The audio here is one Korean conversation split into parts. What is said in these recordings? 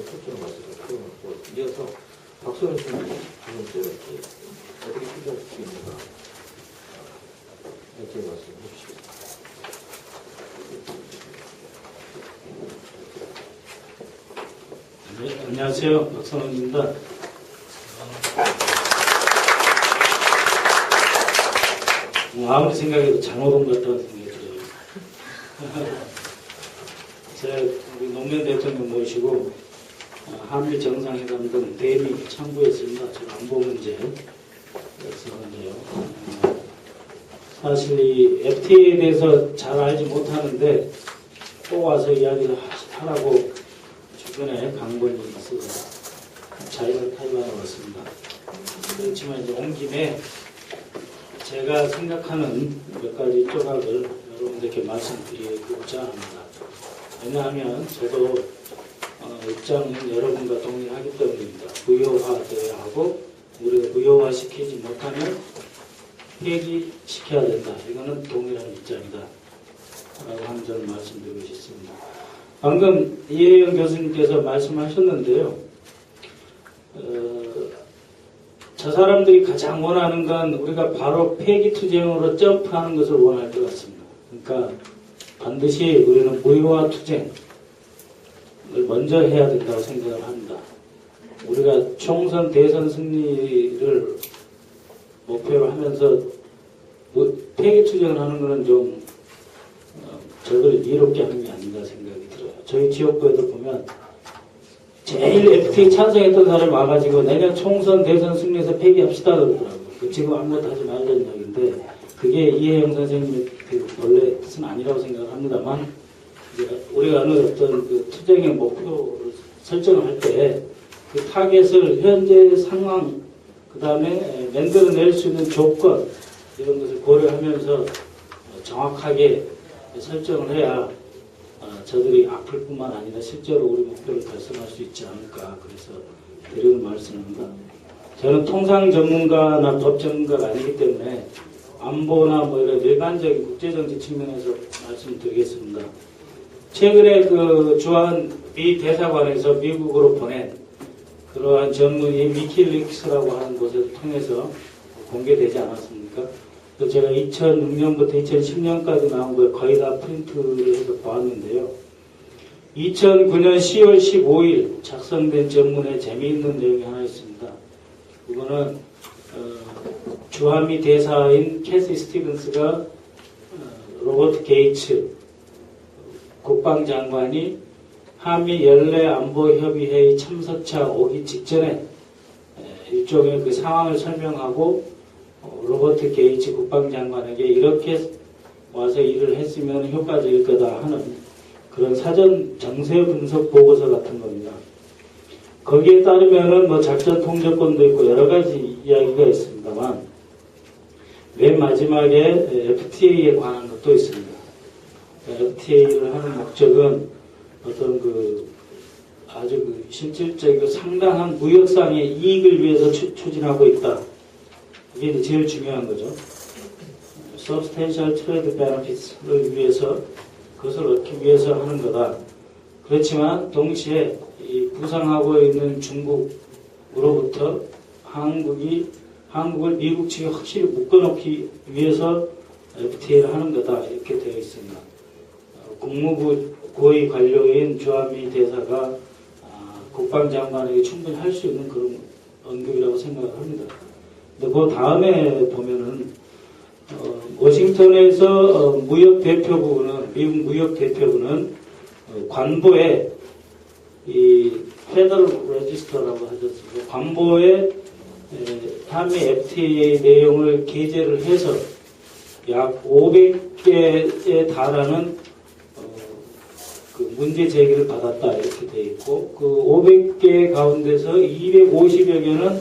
초점을 맞춰서 풀어놓고 이어서 박소연 선생님 지금 어떻게 투자할 수 있는가 이렇게 말씀해 주시겠습니다. 네, 안녕하세요. 박선원입니다. 아무리 생각해도 잘못 온 것 같다는 생각이 들어요. 제가 우리 노무현 대통령 모시고 한미 정상회담 등 대미 참고했습니다. 저 안보 문제. 그래서요. 사실 이 FTA에 대해서 잘 알지 못하는데 꼭 와서 이야기를 하라고 주변에 강권이 있어서 자유를 탈환해 왔습니다. 그렇지만 이제 온 김에 제가 생각하는 몇 가지 조각을 여러분들께 말씀드리고자 합니다. 왜냐하면 저도 입장은 여러분과 동의하기 때문입니다. 무효화되어야 하고 우리가 무효화시키지 못하면 폐기시켜야 된다. 이거는 동일한 입장이다. 라고 하는 점을 말씀드리고 싶습니다. 방금 이혜영 교수님께서 말씀하셨는데요. 저 사람들이 가장 원하는 건 우리가 바로 폐기 투쟁으로 점프하는 것을 원할 것 같습니다. 그러니까 반드시 우리는 무효화 투쟁을 먼저 해야 된다고 생각을 합니다. 우리가 총선 대선 승리를 목표로 하면서 폐기 투쟁을 하는 것은 좀 저를 이롭게 하는 게 아닌가 생각이 들어요. 저희 지역구에도 보면 제일 FTA 찬성했던 사람이 와가지고 내년 총선 대선 승리해서 폐기합시다 그러더라고요. 지금 아무것도 하지 말라는 이야기인데 그게 이혜영 선생님의 그 본래 뜻은 아니라고 생각을 합니다만 우리가 어느 어떤 그 투쟁의 목표를 설정을 할 때 그 타겟을 현재 상황 그 다음에 만들어낼 수 있는 조건 이런 것을 고려하면서 정확하게 설정을 해야 저들이 아플 뿐만 아니라 실제로 우리 목표를 달성할 수 있지 않을까 그래서 드리는 말씀입니다. 저는 통상 전문가나 법 전문가가 아니기 때문에 안보나 뭐 이런 일반적인 국제정치 측면에서 말씀드리겠습니다. 최근에 그 주한 미 대사관에서 미국으로 보낸 그러한 전문이 위키릭스라고 하는 곳을 통해서 공개되지 않았습니까? 제가 2006년부터 2010년까지 나온 걸 거의 다 프린트를 해서 보았는데요. 2009년 10월 15일 작성된 전문에 재미있는 내용이 하나 있습니다. 그거는 주한미 대사인 캐시 스티븐스가 로버트 게이츠 국방장관이 한미 연례안보협의회의 참석차 오기 직전에 일종의 그 상황을 설명하고 로버트 게이츠 국방장관에게 이렇게 와서 일을 했으면 효과적일 거다 하는 그런 사전 정세 분석 보고서 같은 겁니다. 거기에 따르면은 뭐 작전 통제권도 있고 여러 가지 이야기가 있습니다만 맨 마지막에 FTA에 관한 것도 있습니다. FTA를 하는 목적은 어떤 그 아주 그 실질적이고 상당한 무역상의 이익을 위해서 추진하고 있다. 이게 이제 제일 중요한 거죠. Substantial Trade Benefits를 위해서 그것을 얻기 위해서 하는 거다. 그렇지만 동시에 이 부상하고 있는 중국으로부터 한국을 미국 측에 확실히 묶어놓기 위해서 FTA를 하는 거다. 이렇게 되어 있습니다. 국무부 고위 관료인 주한미 대사가 국방장관에게 충분히 할 수 있는 그런 언급이라고 생각을 합니다. 근데 그 다음에 보면은 워싱턴에서 무역 대표부는 미국 무역 대표부는 관보에 이 페더럴 레지스터라고 하죠. 관보에 한미 FTA 내용을 게재를 해서 약 500개에 달하는 그 문제 제기를 받았다 이렇게 돼 있고 그 500개 가운데서 250여 개는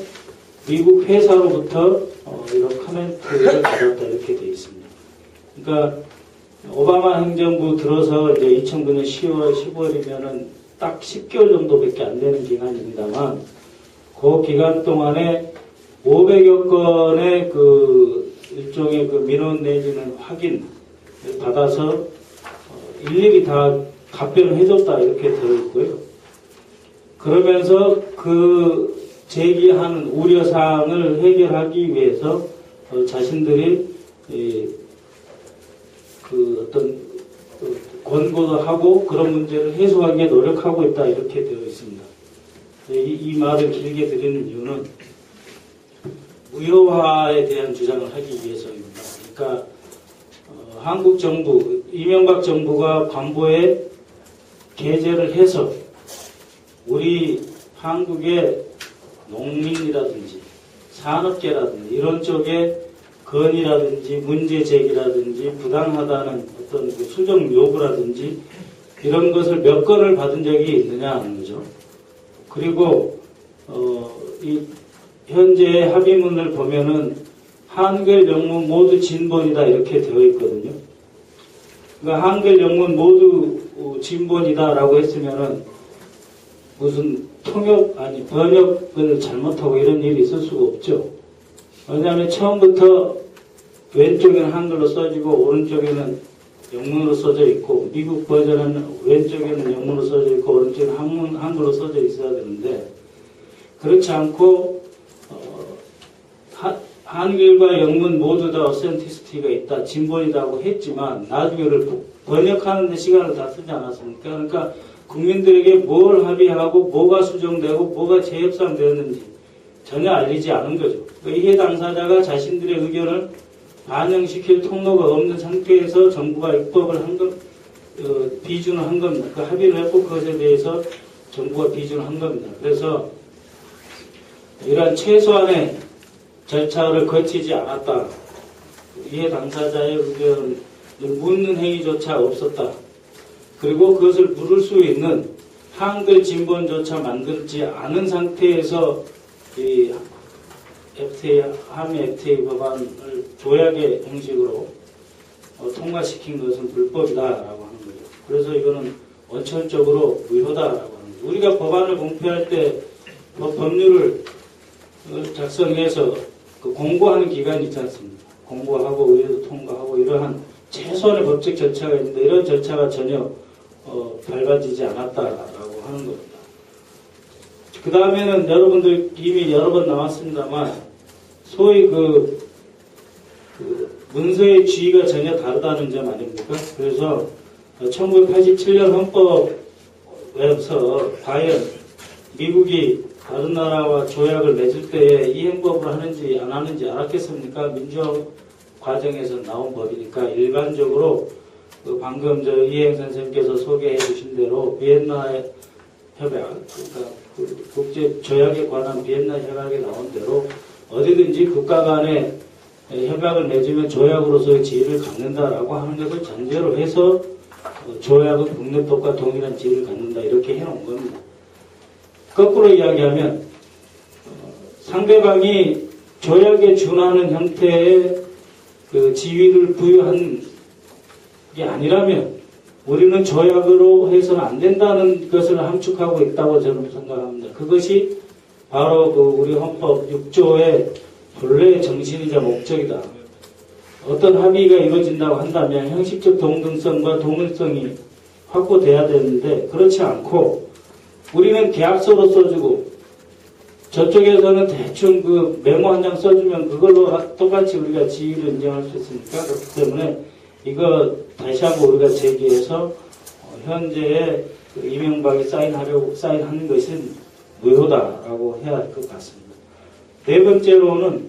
미국 회사로부터 이런 코멘트를 받았다 이렇게 돼 있습니다. 그러니까 오바마 행정부 들어서 이제 2009년 10월, 15일이면은 딱 10개월 정도밖에 안 되는 기간입니다만 그 기간 동안에 500여 건의 그 일종의 그 민원 내지는 확인을 받아서 일일이 다 답변을 해줬다 이렇게 되어 있고요. 그러면서 그 제기하는 우려사항을 해결하기 위해서 자신들이 그 어떤 권고도 하고 그런 문제를 해소하기 위해 노력하고 있다 이렇게 되어 있습니다. 이 말을 길게 드리는 이유는 무효화에 대한 주장을 하기 위해서입니다. 그러니까 한국 정부, 이명박 정부가 관보에 게재를 해서 우리 한국의 농민이라든지 산업계라든지 이런 쪽에 건의라든지 문제 제기라든지 부당하다는 어떤 그 수정 요구라든지 이런 것을 몇 건을 받은 적이 있느냐 하는 거죠. 그리고 이 현재 합의문을 보면은 한글 영문 모두 진본이다 이렇게 되어 있거든요. 그러니까 한글 영문 모두 진본이다라고 했으면은 무슨 번역을 잘못하고 이런 일이 있을 수가 없죠. 왜냐하면 처음부터 왼쪽에는 한글로 써지고 오른쪽에는 영문으로 써져 있고 미국 버전은 왼쪽에는 영문으로 써져 있고 오른쪽에는 한글로 써져 있어야 되는데 그렇지 않고 한글과 영문 모두 다 어센티시티가 있다, 진본이라고 했지만 나중에 이걸 번역하는 데 시간을 다 쓰지 않았습니까? 그러니까 국민들에게 뭘 합의하고 뭐가 수정되고 뭐가 재협상되었는지 전혀 알리지 않은 거죠. 이해 당사자가 자신들의 의견을 반영시킬 통로가 없는 상태에서 정부가 입법을 비준을 한 겁니다. 그 합의를 했고 그것에 대해서 정부가 비준을 한 겁니다. 그래서 이러한 최소한의 절차를 거치지 않았다. 이해 당사자의 의견을 묻는 행위조차 없었다. 그리고 그것을 물을 수 있는 한글 진본조차 만들지 않은 상태에서 이 한미 FTA 법안을 조약의 형식으로 통과시킨 것은 불법이다라고 하는 거죠. 그래서 이거는 원천적으로 무효다라고 하는 거죠. 우리가 법안을 공표할 때 법률을 작성해서 그 공고하는 기간이 있지 않습니까? 공고하고 의회도 통과하고 이러한 최소한의 법적 절차가 있는데 이런 절차가 전혀 밟아지지 않았다라고 하는 겁니다. 그 다음에는 여러분들 이미 여러 번 나왔습니다만 소위 그 문서의 주의가 전혀 다르다는 점 아닙니까? 그래서 1987년 헌법에서 과연 미국이 다른 나라와 조약을 맺을 때에 이 행법을 하는지 안 하는지 알았겠습니까? 민주화 과정에서 나온 법이니까 일반적으로 그 방금 이행 선생님께서 소개해 주신 대로 비엔나 협약, 그러니까 국제 조약에 관한 비엔나 협약에 나온 대로 어디든지 국가 간의 협약을 맺으면 조약으로서의 지위를 갖는다라고 하는 것을 전제로 해서 조약은 국내법과 동일한 지위를 갖는다 이렇게 해놓은 겁니다. 거꾸로 이야기하면 상대방이 조약에 준하는 형태의 그 지위를 부여한 게 아니라면 우리는 조약으로 해서는 안 된다는 것을 함축하고 있다고 저는 생각합니다. 그것이 바로 그 우리 헌법 6조의 본래의 정신이자 목적이다. 어떤 합의가 이루어진다고 한다면 형식적 동등성과 동일성이 확보돼야 되는데 그렇지 않고 우리는 계약서로 써주고 저쪽에서는 대충 그 메모 한 장 써주면 그걸로 똑같이 우리가 지위를 인정할 수 있으니까 그렇기 때문에 이거 다시 한번 우리가 제기해서 현재의 그 이명박이 사인하는 것은 무효다라고 해야 할 것 같습니다. 네 번째로는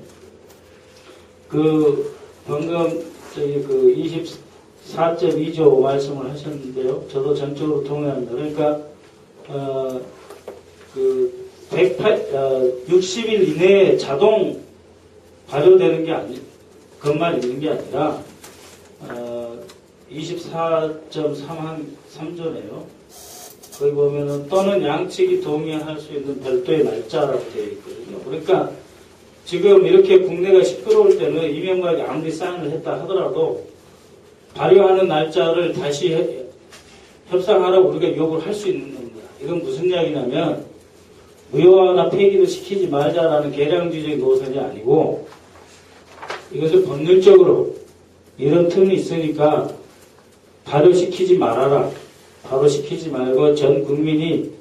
그 방금 저희 그 24.2조 말씀을 하셨는데요. 저도 전적으로 동의합니다. 그러니까 그 60일 이내에 자동 발효되는 게 것만 있는 게 아니라 24.3조네요. 거기 보면은 또는 양측이 동의할 수 있는 별도의 날짜라고 되어 있거든요. 그러니까 지금 이렇게 국내가 시끄러울 때는 이명박이 아무리 사인을 했다 하더라도 발효하는 날짜를 다시 협상하라고 우리가 요구를 할 수 있는 겁니다. 이건 무슨 이야기냐면 무효화나 폐기도 시키지 말자라는 계량주의적인 노선이 아니고 이것을 법률적으로 이런 틈이 있으니까 발효시키지 말아라. 발효시키지 말고 전 국민이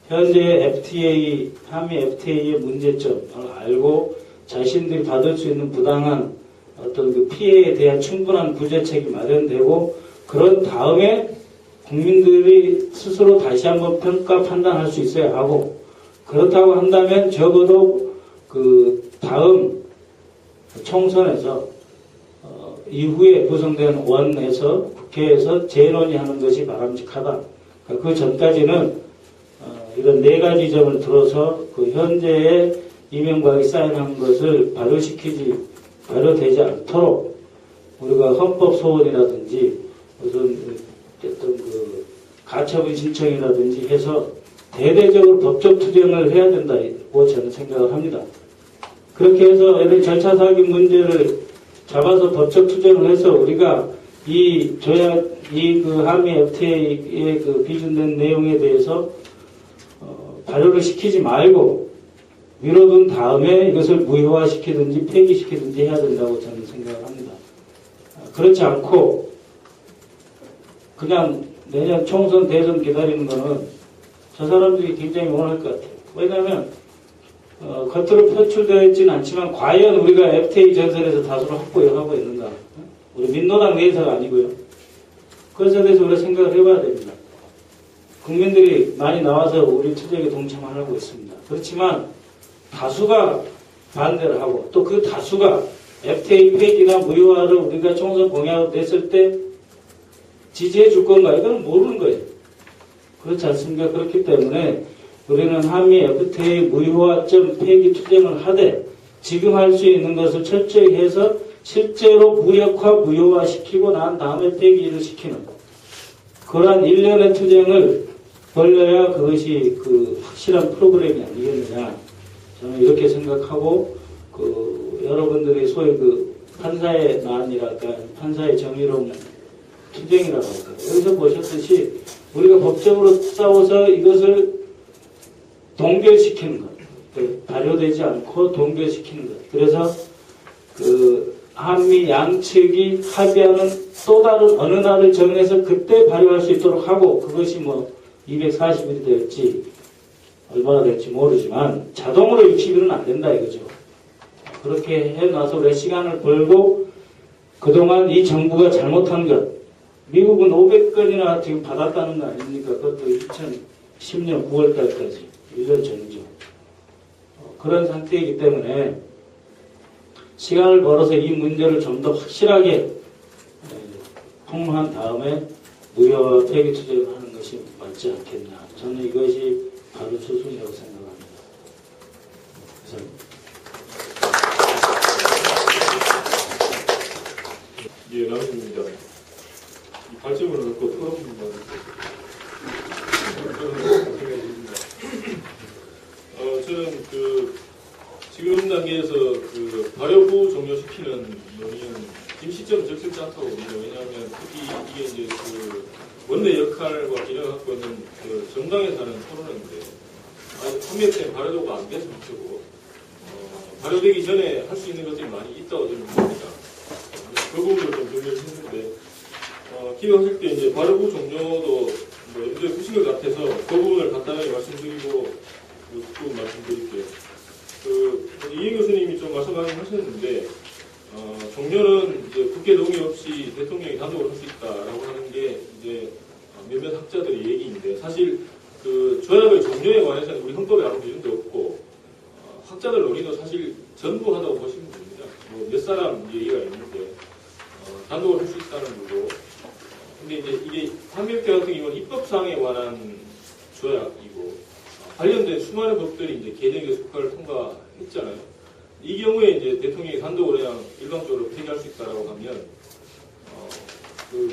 현재 FTA, 한미 FTA의 문제점을 알고 자신들이 받을 수 있는 부당한 어떤 그 피해에 대한 충분한 구제책이 마련되고 그런 다음에 국민들이 스스로 다시 한번 평가 판단할 수 있어야 하고 그렇다고 한다면 적어도 그 다음 총선에서 이후에 구성된 원에서 국회에서 재논의하는 것이 바람직하다. 그 전까지는 이런 네 가지 점을 들어서 그 현재의 이명박이 사인한 것을 발효되지 않도록 우리가 헌법 소원이라든지 무슨 어떤 그 가처분 신청이라든지 해서 대대적으로 법적 투쟁을 해야 된다고 저는 생각을 합니다. 그렇게 해서 이런 절차 사기 문제를 잡아서 법적 투쟁을 해서 우리가 이 그 한미 FTA의 그 비준된 내용에 대해서 발효를 시키지 말고 미뤄둔 다음에 이것을 무효화시키든지 폐기시키든지 해야 된다고 저는 생각을 합니다. 그렇지 않고 그냥 내년 총선 대선 기다리는 거는 저 사람들이 굉장히 원할 것 같아요. 왜냐하면 겉으로 표출되어 있지는 않지만 과연 우리가 FTA 전선에서 다수를 확보해 가고 있는가? 우리 민노당 내에서가 아니고요. 그것에 대해서 우리가 생각을 해봐야 됩니다. 국민들이 많이 나와서 우리 투쟁에 동참하고 있습니다. 그렇지만 다수가 반대를 하고 또 그 다수가 FTA 폐기나 무효화를 우리가 총선 공약으로 냈을 때 지지해 줄 건가? 이건 모르는 거예요. 그렇지 않습니까? 그렇기 때문에 우리는 한미 FTA 무효화점 폐기 투쟁을 하되 지금 할 수 있는 것을 철저히 해서 실제로 무력화, 무효화시키고 난 다음에 폐기를 시키는 그러한 일련의 투쟁을 벌려야 그것이 그 확실한 프로그램이 아니겠느냐. 저는 이렇게 생각하고 여러분들이 소위 그 판사의 난이랄까 판사의 정의로운 투쟁이라고 할까요. 여기서 보셨듯이 우리가 법적으로 싸워서 이것을 동결시키는 것. 발효되지 않고 동결시키는 것. 그래서 그 한미 양측이 합의하는 또 다른 어느 날을 정해서 그때 발효할 수 있도록 하고 그것이 뭐 240일이 될지 얼마나 될지 모르지만 자동으로 60일은 안 된다 이거죠. 그렇게 해놔서 우리가 시간을 벌고 그동안 이 정부가 잘못한 것 미국은 500건이나 지금 받았다는 거 아닙니까? 그것도 2010년 9월달까지 1년 전이죠. 그런 상태이기 때문에 시간을 벌어서 이 문제를 좀 더 확실하게 통로한 다음에 무효화 폐기 투쟁을 하는 것이 맞지 않겠나. 저는 이것이 바로 수순이라고 생각합니다. 예, 남입니다. 이 발전을 갖고 토론 저는 지금 단계에서 발효 후 종료시키는 논의는 지금 시점은 적절치 않다고 봅니다. 왜냐하면 특히 이게 이제 원내 역할과 기능을 갖고 있는 정당에서 하는 토론인데 한미협 때문에 발효도가 안 돼서 문제고 발효되기 전에 할 수 있는 것들이 많이 있다고 저는 봅니다. 그 부분을 좀 정리를 했는데 기획하실 때 이제 발효 후 종료도 염두에 두신 것 같아서 그 부분을 간단하게 말씀드리고 그 부분 말씀드릴게요. 이행 교수님이 좀 말씀하셨는데 종료는 이제 국회 동의 없이 대통령이 단독으로 할 수 있다라고 하는 게 이제 몇몇 학자들의 얘기인데 사실 조약의 종료에 관해서는 우리 헌법에 아무 기준도 없고 학자들 논의도 사실 전부 하다고 보시면 됩니다. 몇 사람 얘기가 있는데 단독으로 할 수 있다는 거고 근데 이제 이게 한미협회 같은 경우는 입법사항에 관한 조약이고 관련된 수많은 법들이 이제 개정돼서 국회를 통과했잖아요. 이 경우에 이제 대통령이 단독으로 그냥 일방적으로 폐기할 수 있다라고 하면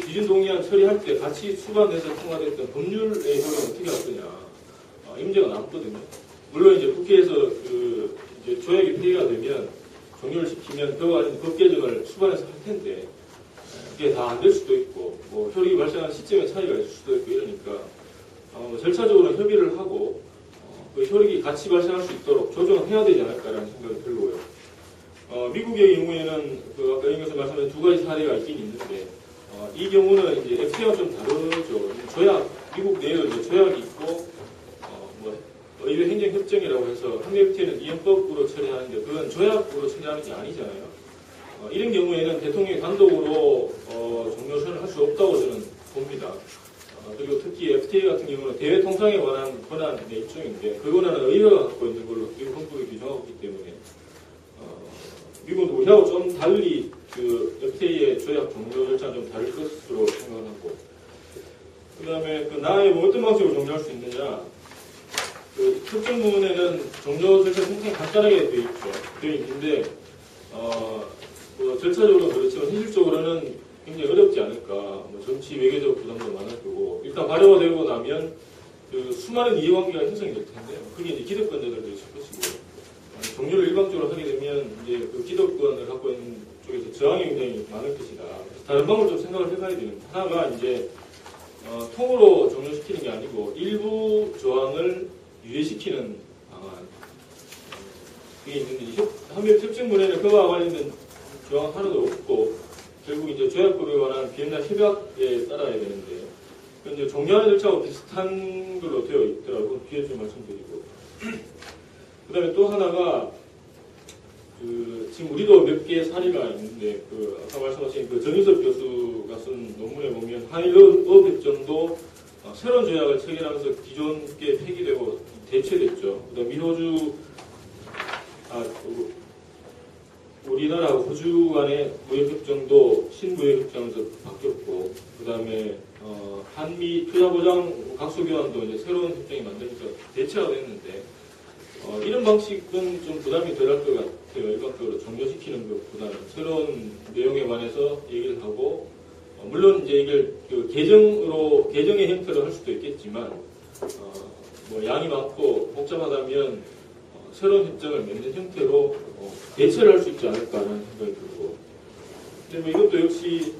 기준 동의안 처리할 때 같이 수반돼서 통과됐던 법률의 효력은 어떻게 할 거냐. 이 문제가 남거든요. 물론 이제 국회에서 이제 조약이 폐기가 되면 종료를 시키면 그와 관련 법 개정을 수반해서 할 텐데 이게 다 안 될 수도 있고 뭐 효력이 발생한 시점에 차이가 있을 수도 있고 이러니까 절차적으로 협의를 하고 효력이 같이 발생할 수 있도록 조정을 해야 되지 않을까라는 생각이 들고요. 미국의 경우에는 아까 이 교수 말씀하신 두 가지 사례가 있긴 있는데 이 경우는 이제 FTA와 좀 다르죠. 조약, 미국 내에도 이제 조약이 있고 의회 행정협정이라고 해서 한미FTA는 이행법으로 처리하는데 그건 조약으로 처리하는 게 아니잖아요. 이런 경우에는 대통령이 단독으로 종료 선언을 할 수 없다고 저는 봅니다. 그리고 특히 FTA 같은 경우는 대외 통상에 관한 권한의 일종인데 그 권한은 의회가 갖고 있는 걸로 미국 헌법에 규정하고 있기 때문에 미국은 우리하고 좀 달리 그 FTA의 조약 종료 절차는 좀 다를 것으로 생각을 하고 그 다음에 그 나에 뭐 어떤 방식으로 종료할 수 있느냐 그 특정 부분에는 종료 절차 상당히 간단하게 되어 있는데 뭐 절차적으로는 그렇지만 현실적으로는 굉장히 어렵지 않을까. 뭐 정치 외교적 부담도 많을 거고 일단 발효가 되고 나면 그 수많은 이해관계가 형성이 될 텐데요. 그게 이제 기득권자들도 있을 것이고 종료를 일방적으로 하게 되면 이제 그 기득권을 갖고 있는 쪽에서 저항이 굉장히 많을 것이다. 다른 방법을 좀 생각을 해봐야 되는데 하나가 이제 통으로 종료시키는 게 아니고 일부 조항을 유예시키는 방안 그게 있는데 한미협정문에는 그와 관련된 조항 하나도 없고 결국 이제 조약법에 관한 비엔나 협약에 따라야 되는데 이제 종료하는 절차하고 비슷한 걸로 되어 있더라고요. 뒤에 좀 말씀드리고 그다음에 또 하나가 그 지금 우리도 몇 개의 사례가 있는데 그 아까 말씀하신 그 정유섭 교수가 쓴 논문에 보면 한일어업협정도 새로운 조약을 체결하면서 기존 게 폐기되고 대체됐죠. 그다음 미호주 우리나라하고 호주 간의 무역협정도 신무역협정에서 바뀌었고 그다음에 한미 투자보장 각수교환도 이제 새로운 협정이 만들면서 대체가 됐는데 이런 방식은 좀 부담이 덜할 것 같아요. 일반적으로 종료시키는 것보다는 새로운 내용에 관해서 얘기를 하고 물론 이제 이걸 그 개정의 형태로 할 수도 있겠지만 뭐 양이 많고 복잡하다면 새로운 협정을 맺는 형태로 대체를 할 수 있지 않을까라는 생각이 들고 근데 뭐 이것도 역시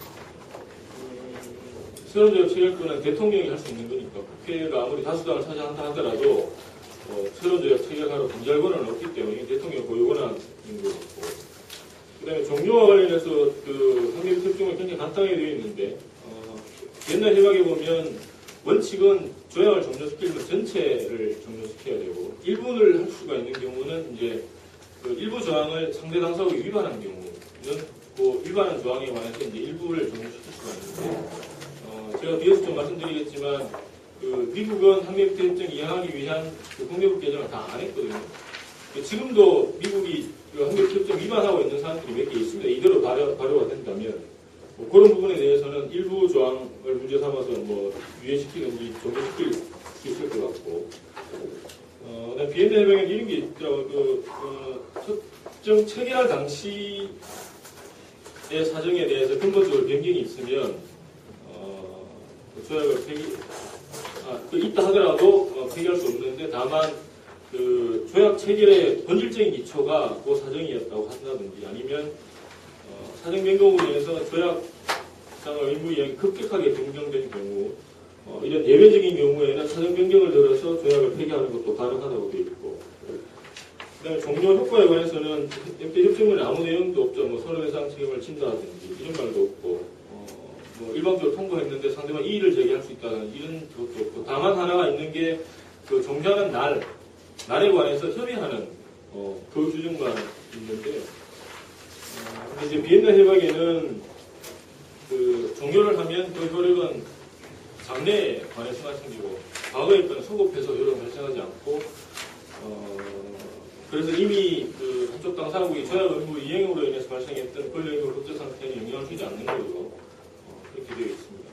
새로운 조약 체결권은 대통령이 할 수 있는 거니까 국회가 아무리 다수당을 차지한다 하더라도 새로운 조약 체결하러 공개할 권한은 없기 때문에 대통령 고유 권한인 것 같고 그 다음에 종료와 관련해서 그 한미협정은 굉장히 간단하게 되어 있는데 옛날 협약에 보면 원칙은 조약을 종료시키려면 전체를 종료시켜야 되고 일부를 할 수가 있는 경우는 이제 그 일부 조항을 상대 당사국이 위반한 경우는 그 위반한 조항에 관해서 이제 일부를 종료시킬 수가 있는데 제가 뒤에서 좀 말씀드리겠지만 그 미국은 한미협정 이행하기 위한 그 국내법 개정을 다 안 했거든요. 지금도 미국이 그 한미협정 위반하고 있는 사람들이 몇 개 있습니다. 이대로 발효가 된다면 뭐 그런 부분에 대해서는 일부 조항을 문제 삼아서 뭐 유예시키든지 종료시킬 수 있을 것 같고 비엔나 협약에는 이런 게 있더라고요. 협정 체결할 당시의 사정에 대해서 근본적으로 변경이 있으면 그 조약을 있다 하더라도 폐기할 수 없는데 다만 그 조약 체결의 본질적인 기초가 그 사정이었다고 한다든지 아니면 사정 변경으로 인해서 조약상의 의무 이행이 급격하게 변경된 경우 이런 예외적인 경우에는 사정 변경을 들어서 조약을 폐기하는 것도 가능하다고 되어 있고 그다음에 종료 효과에 관해서는 FTA 협정문에 아무 내용도 없죠. 뭐 손해배상 책임을 진다든지 이런 말도 없고 뭐 일방적으로 통보했는데 상대방 이의를 제기할 수 있다는 이런 것도 없고 다만 하나가 있는 게 그 종료하는 날에 관해서 협의하는 그 규정만 있는데요. 근데 이제 비엔나 협약에는 그 종료를 하면 그 효력은 장래에 관해서만 생기고 과거의 건 소급해서 효력은 발생하지 않고 그래서 이미 그 한쪽 당사국이 조약 의무 이행으로 인해서 발생했던 권력의 법적 상태에 영향을 주지 않는 걸로 그렇게 되어 있습니다.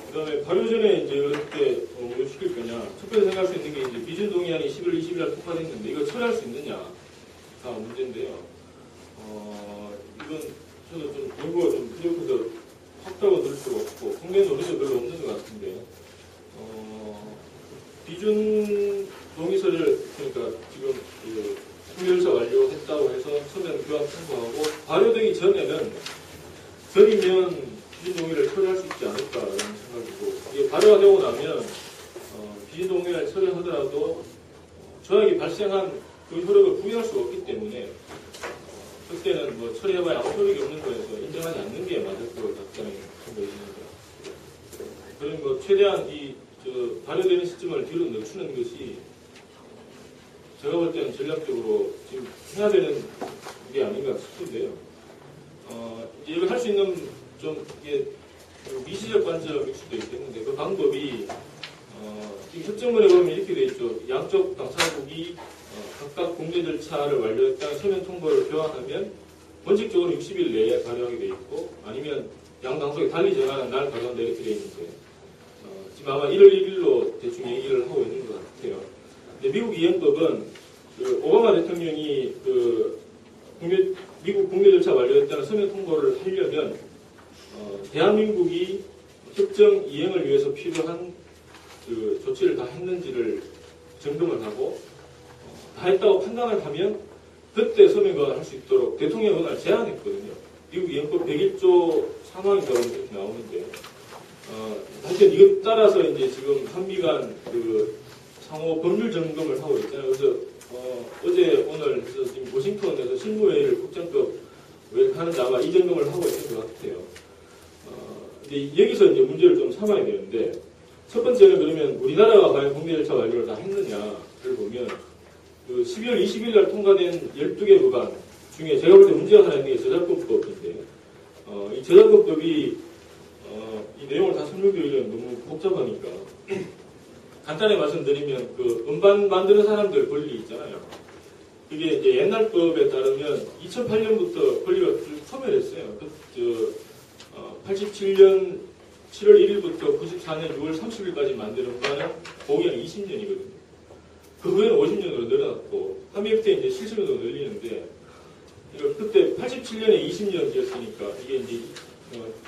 그 다음에 발효 전에 이제 어떻게 시킬 거냐. 첫 번째 생각할 수 있는 게 이제 비준 동의안이 11월 20일 날 통과됐는데 이거 처리할 수 있느냐가 문제인데요. 이건 저도 좀 연구가 좀 부족해서 확답을 드릴 수가 없고 통계 노력도 별로 없는 것 같은데 비준 동의서를 그러니까 지금 그 통계조사 완료했다고 해서 서면 교환 통보하고 발효되기 전에는 전이면 비준 동의를 처리할 수 있지 않을까라는 생각이고 이게 발효가 되고 나면 비준 동의를 처리하더라도 조약이 발생한 그 효력을 부여할 수가 없기 때문에 그때는 뭐 처리해봐야 아무 효력이 없는 거에서 인정하지 않는 게 맞을 거라고 답변이 생각이 듭니다. 그럼 뭐 최대한 발효되는 시점을 뒤로 늦추는 것이 제가 볼 때는 전략적으로 지금 해야 되는 게 아닌가 싶은데요. 이제 이걸 할 수 있는 좀 이게 미시적 관점일 수도 있겠는데 그 방법이 지금 협정문에 보면 이렇게 돼 있죠. 양쪽 당사국이 각각 공개 절차를 완료했다가 서면 통보를 교환하면 원칙적으로 60일 내에 발효하게 돼 있고 아니면 양 당국이 달리 정하는 날 발효한다 이렇게 돼 있는데 지금 아마 1월 1일로 대충 얘기를 하고 있는 것 같아요. 근데 미국 이행법은 그 오바마 대통령이 그 미국 공개 절차 완료했다는 서면 통보를 하려면 대한민국이 협정 이행을 위해서 필요한 그 조치를 다 했는지를 점검을 하고 다 했다고 판단을 하면 그때 서면 교환을 할 수 있도록 대통령 권한을 제한했거든요. 미국 이행법 101조 3항인가 이렇게 나오는데 하여튼 이것 따라서 이제 지금 한미 간 그 상호 법률 점검을 하고 있잖아요. 그래서 어제 오늘 해서 지금 워싱턴에서 실무회의를 국장급 하는데 아마 이 점검을 하고 있는 것 같아요. 근데 여기서 이제 문제를 좀 삼아야 되는데 첫 번째는 그러면 우리나라가 과연 공개 절차 완료를 다 했느냐를 보면 그 12월 20일 날 통과된 12개 법안 중에 제가 볼 때 문제가 하나 있는 게 저작권법인데 이 저작권법이 이 내용을 다 설명드리려면 너무 복잡하니까 간단히 말씀드리면 그 음반 만드는 사람들 권리 있잖아요. 그게 이제 옛날 법에 따르면 2008년부터 권리가 쭉 소멸했어요. 87년 7월 1일부터 94년 6월 30일까지 만든 음반은 보기에는 20년이거든요. 그 후에는 50년으로 늘어났고 한미협회 이제 실시간으로 늘리는데 그때 87년에 20년이었으니까 이게 이제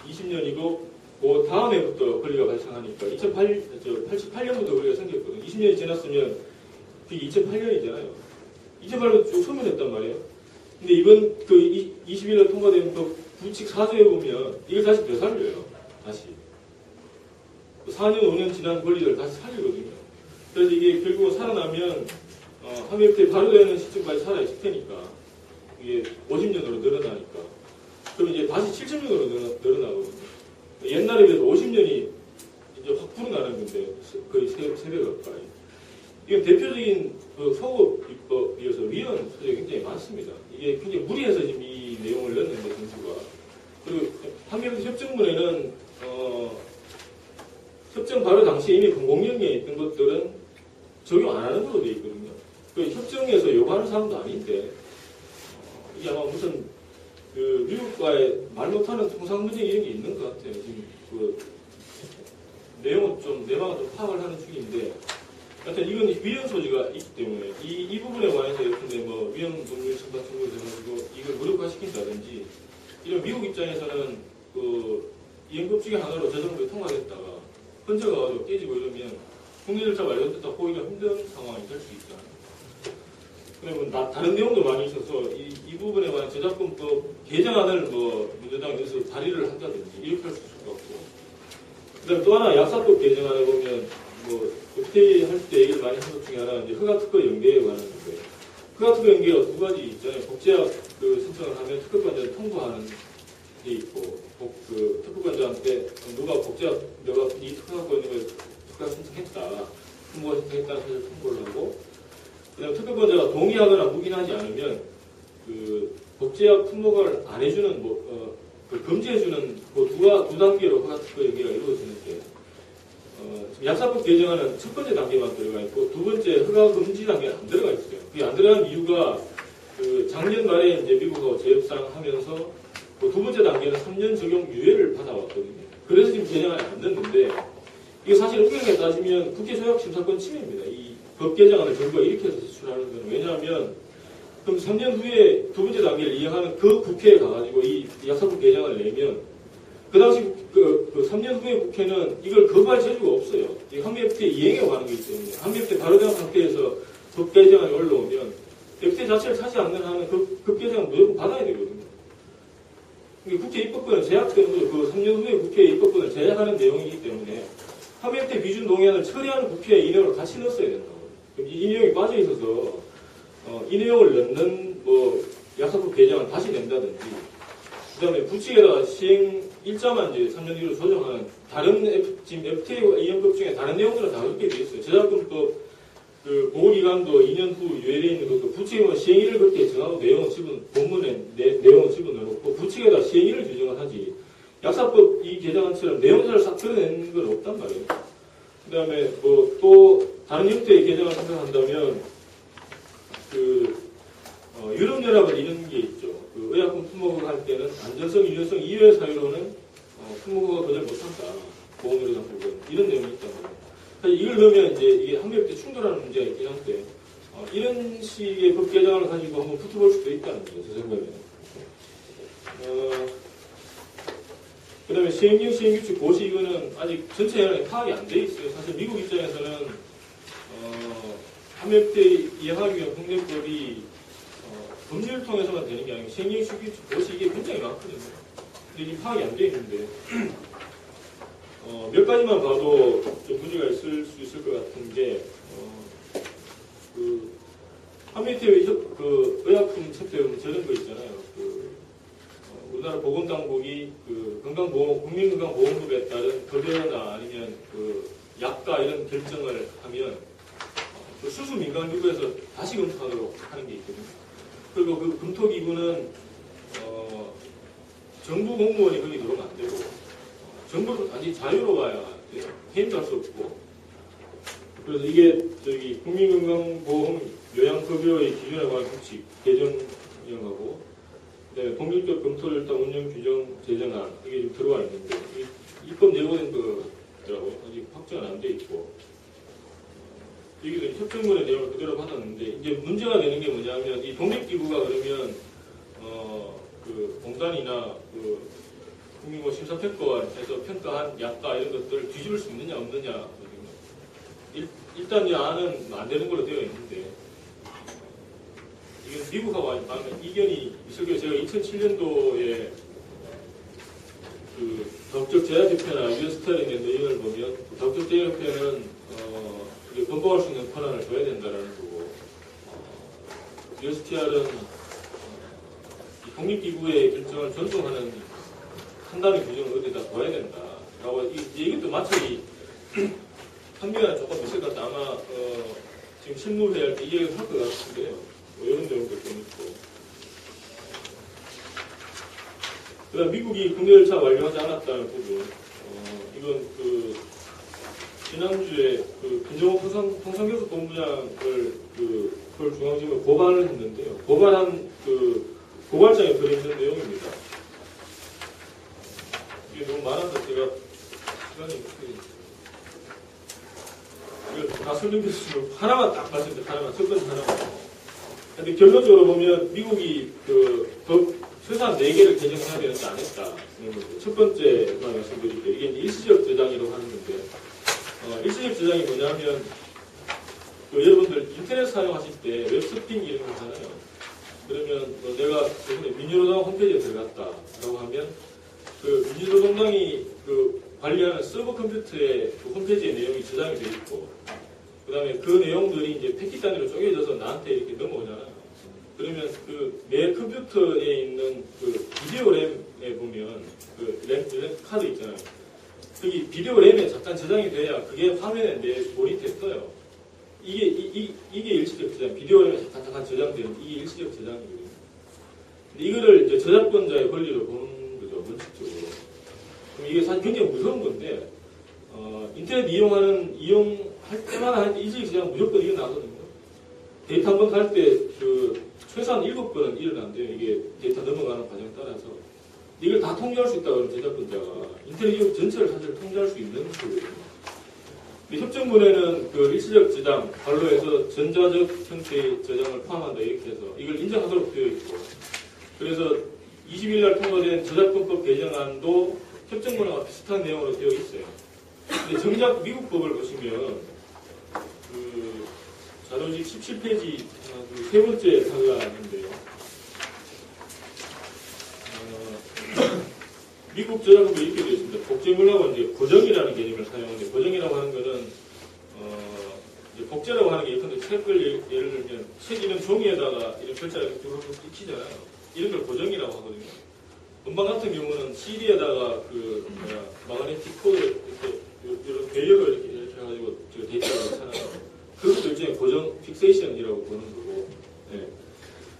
20년이고 그 다음 해부터 권리가 발생하니까 88년부터 권리가 생겼거든요. 20년이 지났으면 그게 2008년이잖아요. 2008년부터 쭉 소멸했단 말이에요. 근데 이번 그 20일날 통과된 그 부칙 4조에 보면 이걸 다시 되살려요. 다시 4년 5년 지난 권리를 다시 살리거든요. 그래서 이게 결국은 살아나면 한미협회 발효되는 시점까지 살아있을 테니까 이게 50년으로 늘어나니까 그럼 이제 다시 70년으로 늘어나거든요. 옛날에 비해서 50년이 이제 확 불어나는 건데 거의 3배 가까이. 이건 대표적인 그 소급 입법이어서 위헌 소지가 굉장히 많습니다. 이게 굉장히 무리해서 지금 이 내용을 넣는데 정부가. 그리고 한미협회 협정문에는 협정 발효 당시에 이미 공공령에 있던 것들은 적용 안 하는 걸로 되어 있거든요. 그 협정에서 요구하는 사항도 아닌데 이게 아마 무슨 그 미국과의 말 못하는 통상 문제 이런 게 있는 것 같아요. 지금 그 내용은 좀 내막은 좀 파악을 하는 중인데, 하여튼 이건 위헌 소지가 있기 때문에 이 부분에 관해서 예컨대 뭐 위헌 법률 심판 청구를 해가지고 이걸 무력화시킨다든지 이런 미국 입장에서는 그 이행법 중에 하나로 저정부에 통과됐다가 헌재가가지고 깨지고 이러면 국내 절차 완료됐다 보기가 힘든 상황이 될 수 있잖아요. 그러면 다른 내용도 많이 있어서 이 부분에 관한 저작권법 개정안을 뭐 민주당에서 발의를 한다든지 이렇게 할 수 있을 것 같고, 그다음 또 하나 약사법 개정안에 보면 뭐 FTA 할 때 얘기를 많이 한 것 중에 하나는 이제 허가특허 연계에 관한 건데, 허가특허 연계가 두 가지 있잖아요. 복제약 그 신청을 하면 특허권자를 통보하는 게 있고, 그 특허권자한테 누가 복제약 내가 이 특허 갖고 있는 걸 특허 신청했다, 통보가 신청했다는 사실을 통보를 하고, 그다음 특허권자가 동의하거나 묵인하지 않으면 그 복제약 통보를 안 해주는 그 금지해주는 그 두 단계로 허가특허 연계가 이루어지는데, 약사법 개정안은 첫 번째 단계만 들어가 있고 두 번째 허가 금지 단계는 안 들어가 있어요. 그게 안 들어간 이유가 그 작년 말에 이제 미국하고 재협상하면서 그 두 번째 단계는 3년 적용 유예를 받아왔거든요. 그래서 지금 개정안에 안 넣는데, 이게 사실 의견에 따지면 국회 조약심사권 침해입니다. 이 법 개정안을 정부가 이렇게 해서 제출하는 건 왜냐하면 그럼 3년 후에 두 번째 단계를 이행하는 그 국회에 가가지고 이 약사법 개정안을 내면 그 당시 그 3년 후에 국회는 이걸 거부할 재주가 없어요. 이 한미협회 이행에 관한 거기 때문에 한미협회 발효된 상태에서 법 개정안이 올라오면 FTA 자체를 차지 않는 한은 그 개정안 무조건 받아야 되거든요. 국회 입법권을 제약되는 거죠. 그 3년 후에 국회 입법권을 제약하는 내용이기 때문에 한미협회 비준 동의안을 처리하는 국회에 이 내용을 같이 넣었어야 된다고. 이 내용이 빠져 있어서 이 내용을 넣는 뭐 약사법 개정안 다시 낸다든지, 그다음에 부칙에다가 시행 일자만 이제 3년 뒤로 조정하는 다른 지금 FTA 이행법 중에 다른 내용들은 다 그렇게 돼 있어요. 저작권법 그 보호기간도 2년 후 유예되어 있는 것도 부칙은 시행일을 그렇게 정하고 내용은 본문에 내용을 집어넣어놓고 부칙에다 시행일을 규정을 하지 약사법 이 개정안처럼 내용들을 싹 드러내는 건 없단 말이에요. 그 다음에 뭐 또 다른 형태의 개정을 생각한다면 유럽연합은 이런 게 있죠. 그 의약품 품목을 할 때는 안전성, 유연성 이외의 사유로는 품목을 거절 못한다. 보험의료상 부분 이런 내용이 있단 말이에요. 이걸 넣으면 이제 이게 한국에 충돌하는 문제가 있긴 한데 이런 식의 법 개정을 가지고 한번 붙어볼 수도 있다는 거죠. 제 생각에는. 그 다음에 시행령, 시행규칙, 고시 이거는 아직 전체 현황이 파악이 안 돼 있어요. 사실 미국 입장에서는 한국에 이행하기 위한 국내법이 법률을 통해서만 되는 게 아니고 시행령, 시행규칙, 고시 이게 굉장히 많거든요. 근데 이게 파악이 안 돼 있는데 몇 가지만 봐도 좀 문제가 있을 수 있을 것 같은 게, 한미태의 의약품 챕터에 저런 거 있잖아요. 우리나라 보건당국이 국민건강보험법에 따른 급여나 아니면 약가 이런 결정을 하면 수수 민간기구에서 다시 검토하도록 하는 게 있거든요. 그리고 그 검토기구는 정부 공무원이 거기 들어오면 안 되고 정부는 아직 자유로워야 돼요. 해임도 할 수 없고. 그래서 이게 국민건강보험 요양급여의 기준에 관한 규칙 개정령하고 네, 법률적 검토를 일단 운영 규정 제정안 이게 좀 들어와 있는데 입법 예고된 거더라고요. 아직 확정은 안 돼 있고 여기도 협정문의 내용을 그대로 받았는데 이제 문제가 되는 게 뭐냐면 이 독립기구가 그러면 공단이나 국민고 심사평가원에서 평가한 약가 이런 것들을 뒤집을 수 있느냐 없느냐 일단 이 안은 안 되는 걸로 되어 있는데 이건 미국하고 아니면 이견이 있을 거예요. 제가 2007년도에 법적 제약협회나 유에스티알의 내용을 보면 법적 제약협회는 건보할 수 있는 권한을 줘야 된다는 거고 유에스티알은 독립기구의 결정을 존중하는 판단의 규정을 어디다 둬야 된다라고 이것도 마치 한계가 조금 있을 것 같다. 아마 지금 실무회 할 때 이야기를 할 것 같은데요. 이런 내용도 좀 있고. 그다음 미국이 국내 열차 완료하지 않았다는 부분. 이건 지난주에 김정호 통상교섭본부장을 서울중앙지검에 고발을 했는데요. 고발한 고발장에 들어있는 내용입니다. 이게 너무 많아서 제가 시간이 이걸 다 설명드리면 하나만 딱 말씀드릴게요. 하나만, 첫 번째 하나만. 근데 결론적으로 보면 미국이 최소한 4개를 개정해야 되는데 안 했다. 첫 번째만 말씀드릴게요. 이게 일시적 저장이라고 하는 건데, 일시적 저장이 뭐냐면, 여러분들 인터넷 사용하실 때 웹서핑 이런 거 하잖아요. 그러면 내가 저번에 민주노당 홈페이지에 들어갔다라고 하면, 민주노동당이 관리하는 서버 컴퓨터에 홈페이지의 내용이 저장이 되어 있고, 그 다음에 그 내용들이 이제 패킷 단위로 쪼개져서 나한테 이렇게 넘어오잖아요. 그러면 내 컴퓨터에 있는 비디오 램에 보면 램 카드 있잖아요. 거기 비디오 램에 잠깐 저장이 돼야 그게 화면에 내 모니터에 떠요. 이게 일시적 저장, 비디오 램에 잠깐 저장되는 이게 일시적 저장이거든요. 근데 이거를 이제 저작권자의 권리로 보는 거죠, 원칙적으로. 그럼 이게 사실 굉장히 무서운 건데, 인터넷 이용할 때마다 일시적 저장 무조건 일어나거든요. 데이터 한번 갈 때 최소한 7번은 일어난대요. 이게 데이터 넘어가는 과정에 따라서. 이걸 다 통제할 수 있다고 하는 제작권자가 인터넷 이용 전체를 사실 통제할 수 있는 거거든요. 협정문에는 일시적 저장, 관로에서 전자적 형태의 저장을 포함한다 이렇게 해서 이걸 인정하도록 되어 있고 그래서 20일 날 통과된 저작권법 개정안도 협정문과 비슷한 내용으로 되어 있어요. 근데 정작 미국 법을 보시면 자료집 17페이지 세 번째 사과인데요. 미국 저작권법에 이렇게 되어 있습니다. 복제물하고 이제 고정이라는 개념을 사용하는데 고정이라고 하는 것은 이제 복제라고 하는 게 예컨대 책을 예를 들면 책 이런 종이에다가 이런 글자를 두르륵 익히잖아요. 이런 걸 고정이라고 하거든요. 음반 같은 경우는 CD에다가 마그네틱 코드 이렇게 이런 배열을 이렇게 해가지고 데이터를 넣잖아요. 그것도 일종의 고정 픽세이션이라고 보는 거고. 예.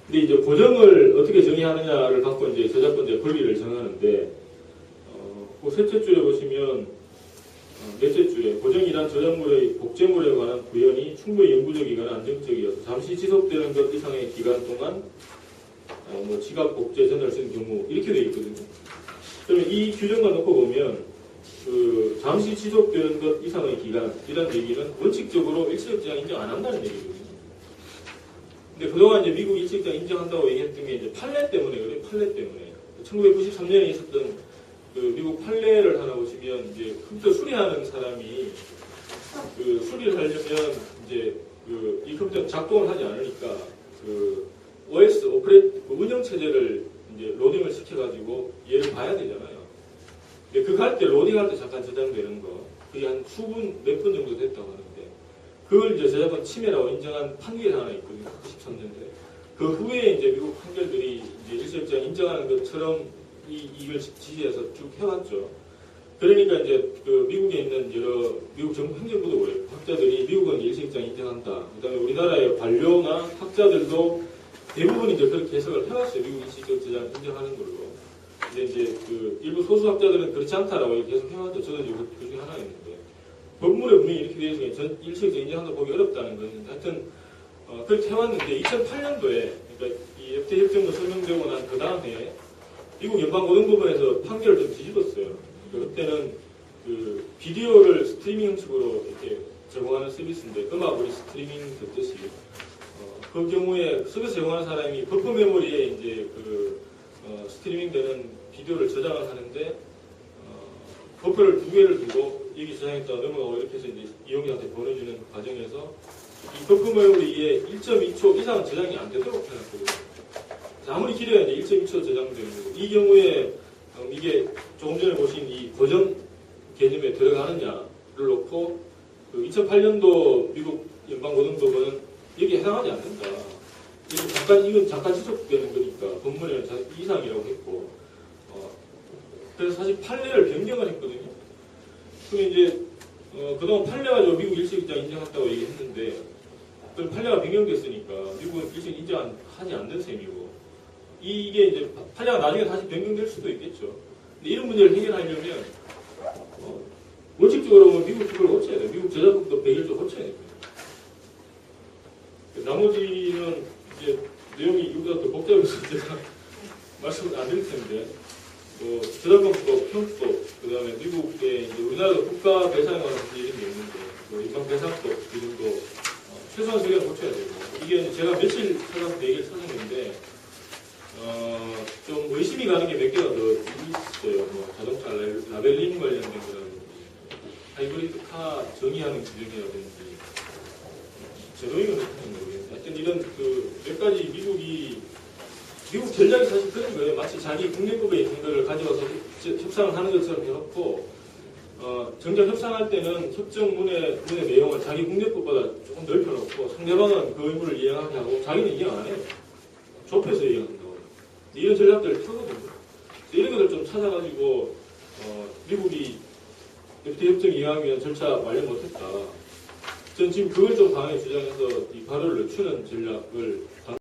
근데 이제 고정을 어떻게 정의하느냐를 갖고 이제 저작권자의 권리를 정하는데, 그 셋째 줄에 보시면, 넷째 줄에 고정이란 저작물의 복제물에 관한 구현이 충분히 영구적이거나 안정적이어서 잠시 지속되는 것 이상의 기간 동안 뭐 지각 복제 전을 쓴 경우 이렇게 되어 있거든요. 그러면 이 규정만 놓고 보면 그 잠시 지속되는 것 이상의 기간 이런 얘기는 원칙적으로 일체적장 인정 안 한다는 얘기거든요. 근데 그동안 이제 미국 일체적장 인정한다고 얘기했던 게 이제 판례 때문에 그래요. 판례 때문에 1993년에 있었던 그 미국 판례를 하나 보시면 이제 컴퓨터 수리하는 사람이 그 수리를 하려면 이제 그 이 컴퓨터 작동을 하지 않으니까 그 OS 오퍼레이트 그 운영 체제를 이제 로딩을 시켜가지고 얘를 봐야 되잖아요. 근데 그거 할 때 로딩할 때 잠깐 저장되는 거 그게 한 수분 몇 분 정도 됐다고 하는데 그걸 이제 저작권 침해라고 인정한 판결이 하나 있거든요. 93년도에 그 후에 이제 미국 판결들이 이제 일체적장 인정하는 것처럼 이걸 지지해서 쭉 해왔죠. 그러니까 이제 그 미국에 있는 여러 미국 정부 행정부도 그래요. 학자들이 미국은 일체적장 인정한다. 그다음에 우리나라의 관료나 학자들도 대부분 이제 그렇게 해석을 해왔어요. 미국 일체적장 인정하는 걸로. 근데 이제 그 일부 소수 학자들은 그렇지 않다라고 계속 해왔죠. 저도 이제 그 중에 하나였는데 법문에 분명히 이렇게 되어 있으니 일체적장 인정한다 보기 어렵다는 거는 하여튼 그렇게 해왔는데 2008년도에 그러니까 이 FTA 협정도 설명되고 난 그 다음에 미국 연방고등법원에서 판결을 좀 뒤집었어요. 그때는 그 비디오를 스트리밍 형식으로 이렇게 제공하는 서비스인데 음악으로 스트리밍 됐듯이 그 경우에 서비스 제공하는 사람이 버퍼 메모리에 이제 그 스트리밍되는 비디오를 저장을 하는데 버퍼를 두 개를 두고 여기 저장했다 넘어가고 이렇게 해서 이제 이용자한테 보내주는 과정에서 이 버퍼 메모리에 1.2초 이상 저장이 안 되도록 해놨거든요. 아무리 길어야 이제 1.2초 저장되는 거고 이 경우에 이게 조금 전에 보신 이 고정 개념에 들어가느냐를 놓고 그 2008년도 미국 연방고등법원은 여기에 해당하지 않는다. 이건 잠깐 지속되는 거니까 법문에는 이상이라고 했고 그래서 사실 판례를 변경을 했거든요. 그럼 이제 그동안 판례 가지고 미국 일체적장 인정했다고 얘기했는데 그럼 판례가 변경됐으니까 미국은 일체적 인정하지 않는 셈이고 이게 이제 판례가 나중에 다시 변경될 수도 있겠죠. 근데 이런 문제를 해결하려면 원칙적으로 보면 미국 그걸 고쳐야 돼요. 미국 저작권도 100일조 고쳐야 됩니다. 나머지는 이제 내용이 이보다 더 복잡해서 제가 말씀을 안 드릴 텐데 저작권법, 형법, 그 다음에 미국의 이제 우리나라도 국가 배상에 관한 문제 이런 게 있는데 인방배상법 이런 거 최소한 저희가 고쳐야 되고 이게 제가 며칠 찾아서 얘기를 찾았는데 좀 의심이 가는 게 몇 개가 더 있어요. 뭐 자동차 라벨링 관련된 거라든지 하이브리드카 정의하는 규정이라든지 제도이건 어떻게 모르겠는데 하여튼 이런 그 몇 가지 미국 전략이 사실 그런 거예요. 마치 자기 국내법에 있는 거를 가져와서 협상을 하는 것처럼 해놓고 정작 협상할 때는 협정문의 내용을 자기 국내법보다 조금 넓혀놓고 상대방은 그 의무를 이행하게 하고 자기는 이행 안 해요. 좁혀서 이행한다고. 이런 전략들을 펴거든요. 이런 것들 좀 찾아가지고 미국이 FTA 협정 이행하기 위한 절차 완료 못했다. 전 지금 그걸 좀 강하게 주장해서 이 발언을 늦추는 전략을